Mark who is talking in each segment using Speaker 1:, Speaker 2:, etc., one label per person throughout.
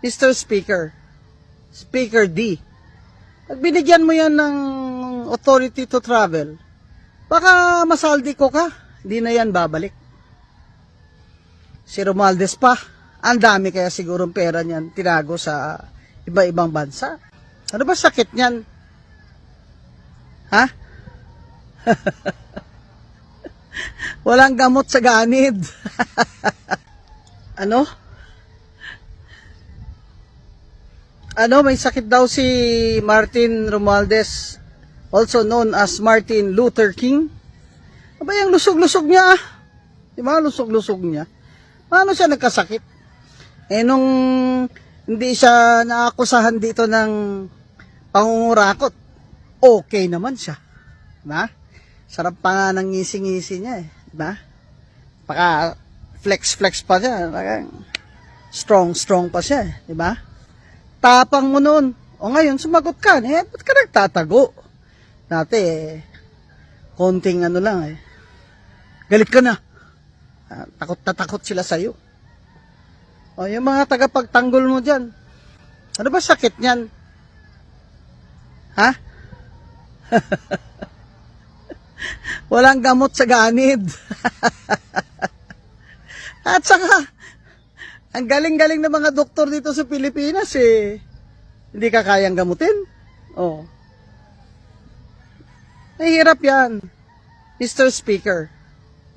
Speaker 1: Mr. Speaker, Speaker D, pag binigyan mo yan ng authority to travel, baka masaldi ko ka, hindi na yan babalik. Si Romualdez pa, ang dami kaya sigurong pera niyan tinago sa iba-ibang bansa. Ano ba sakit niyan? Ha? Walang gamot sa ganid. Ano? May sakit daw si Martin Romualdez, also known as Martin Luther King. Aba, yung lusog-lusog niya. Di ba? Lusog-lusog niya. Paano siya nagkasakit? Nung hindi siya naakusahan dito ng pangungurakot, okay naman siya. Diba? Sarap pa nga ng ngisi-ngisi niya eh. Diba? Paka flex-flex pa siya. Strong pa siya eh. Diba? Tapang mo noon. O ngayon, sumagot ka. Ba't ka nagtatago? Dati konting lang eh. Galit ka na. Takot na takot sila sa'yo. O yung mga tagapagtanggol mo dyan. Ano ba sakit niyan? Ha? Walang gamot sa ganid. At saka, ang galing-galing ng mga doktor dito sa Pilipinas eh. Hindi ka kayang gamutin. Oh. Nahihirap yan. Mr. Speaker,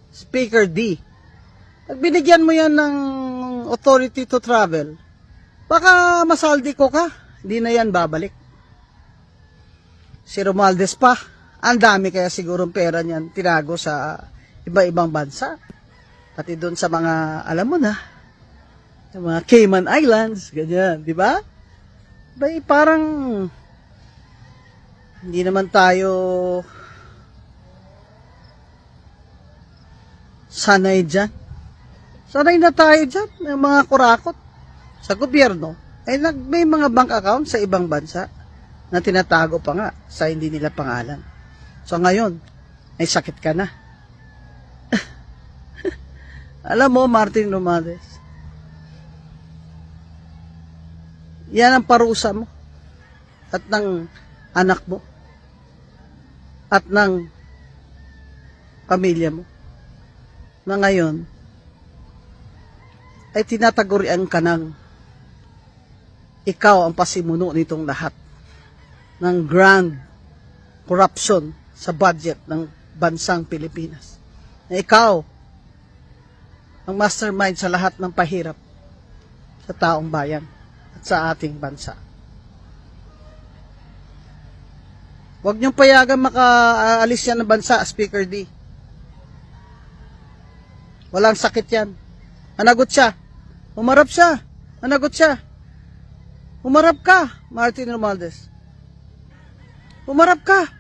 Speaker 1: Speaker D, pag binigyan mo yan ng authority to travel, baka masaldi ko ka, hindi na yan babalik. Si Romualdez pa, ang dami kaya sigurong pera niyan tinago sa iba-ibang bansa. Pati doon sa mga, alam mo na, sa mga Cayman Islands, ganyan, di ba? Parang hindi naman tayo sanay dyan. Sanay na tayo dyan, ng mga kurakot sa gobyerno. May mga bank account sa ibang bansa na tinatago pa nga sa hindi nila pangalan. So ngayon, may sakit ka na. Alam mo, Martin Romualdez, yan ang parusa mo at ng anak mo at ng pamilya mo na ngayon ay tinatagurian ka ng ikaw ang pasimuno nitong lahat ng grand corruption sa budget ng bansang Pilipinas. Na ikaw ang mastermind sa lahat ng pahirap sa taong bayan at sa ating bansa. Huwag niyong payagan makaalis yan ng bansa, Speaker D. Walang sakit yan. Managot siya. Umarap siya. Managot siya. Umarap ka, Martin Romualdez. Umarap ka.